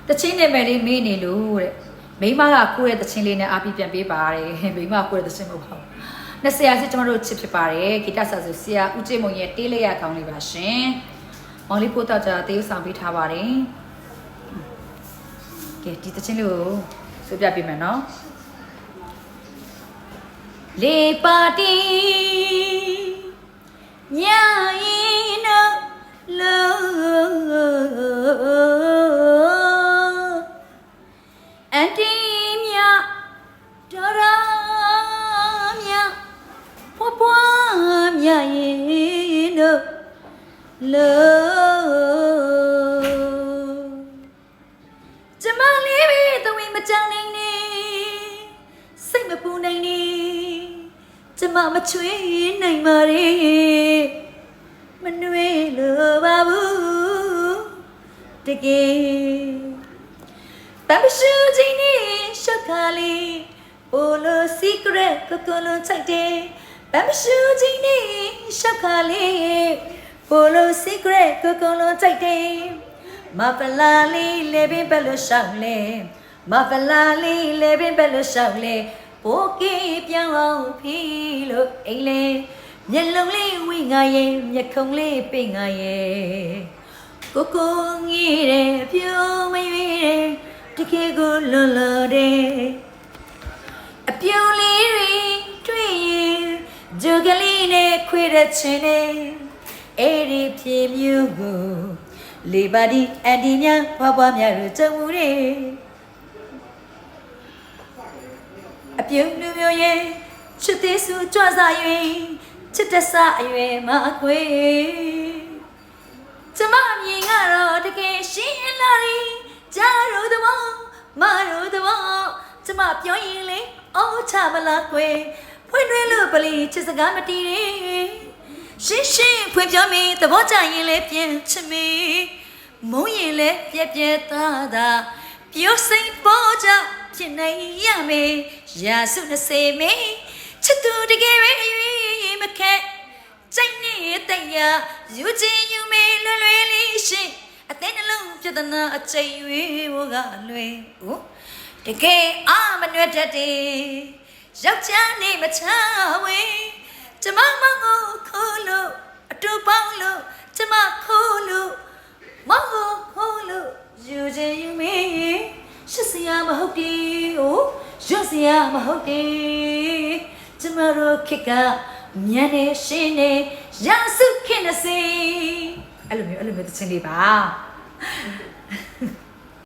တချင်းနဲ့မယ်လေးမေးနေလို့တဲ့မိမကကိုယ့်ရဲ့တချင်းလေးနဲ့အားပြီးပြန်ပေးပါတယ်မိမကိုယ့်ရဲ့တချင်းမဟုတ်ပါဘူးနဲ့ဆရာစစ်ကျွန်တော်တို့ချစ်ဖြစ်ပါတယ်ဂီတဆာဆိုဆရာဦးကျင်းမုံရဲ့တေးလေးရကောင်းလေးပါရှင်မောင်လေးပို့တော့ကြတေးဥဆောင်ပေးထားပါတယ်ကဲဒီတချင်းလေးကိုဆိုပြပေးမယ်နော်လေပါတီညာရင်နော်လောအန်တီမြတော်ရမြဖွားဖွားမြရင်နော်လောကျမလေးပဲတဝင်းမကြောင်နိုင်နေစိတ်မပူနိုင်နေကျမမချွေးနိုင်ပါရဲ့မနှွေးလို့ပါဘူးတကယ်တမ်းရှူချင်းနေရှောက်ခါလေးအိုလို secret ကိုကိုလုံးချိုက်တယ်တမ်းရှူချင်းနေရှောက်ခါလေးအိုလို secret ကိုကိုလုံးချိုက်တယ်မဖလာလေးလေပင်ဘယ်လိုရှောက်လဲမဖလာလေးလေပင်ဘယ်လိုရှောက်လဲโอเคပြောင်းအောင်ဖီးလို့အိမ်လေမျက်လုံးလေးဝိငါရဲ့မျက်ခုံးလေးပိတ်ငါရဲ့ကိုကိုငီးတယ်ပြုံးမရွေးတယ်တကယ်ကိုလွန်လော်တယ်အပြုံးလေးတွေတွေ့ရင်ဂျိုကလေးနဲ့ခွေတဲ့ချင်တယ်အဲ့ဒီဖြေမျိုးကိုလေပါဒီအန်ဒီများဘွားများတို့ကြုံမှုတယ်အပြုံးလူမျိုးရဲ့ချစ်သေးစုကြွစား၍ချစ်တဆအရွယ်မခွေကျမမြင်ကတော့တကယ်ရှင်းလာတယ်ကြားလို့သဘောမလို့သဘောကျမပြောရင်လေအော်ချမလားခွေဖွင့်တွဲလို့ပလီချစ်စကားမတီးတယ်ရှင်းရှင်းဖွင့်ပြောမိသဘောကျရင်လေပြန်ချစ်မိမုန်းရင်လေပြက်ပြက်သားသားပြောစိတ်ပေါ်ကြဖြစ်နိုင်ရမယ်ရာစု20မေချစ်သူတကယ်ပဲအရွေးမခက်စိတ်နဲ့တရယူချင်းယူမေလွယ်လွယ်လေးရှိအသေးနှလုံးပြဿနာအချိန်ရွေးဘောကလွယ်တကယ်အာမနှွက်တတ်တယ်ယောက်ျားနေမချဝေးကျမမကိုခိုးလို့အတူပေါင်းလို့ကျမခိုးလို့မကိုခိုးလို့ယူချင်းယူမေရှစ်စရာမဟုတ်တယ်ရွတ်စရာမဟုတ်တယ်ကျမတို့ခေတ်ကမြန်နေရှင်းနေရစုခင်နေစီအဲ့လိုမျိုးတချင်လေးပါ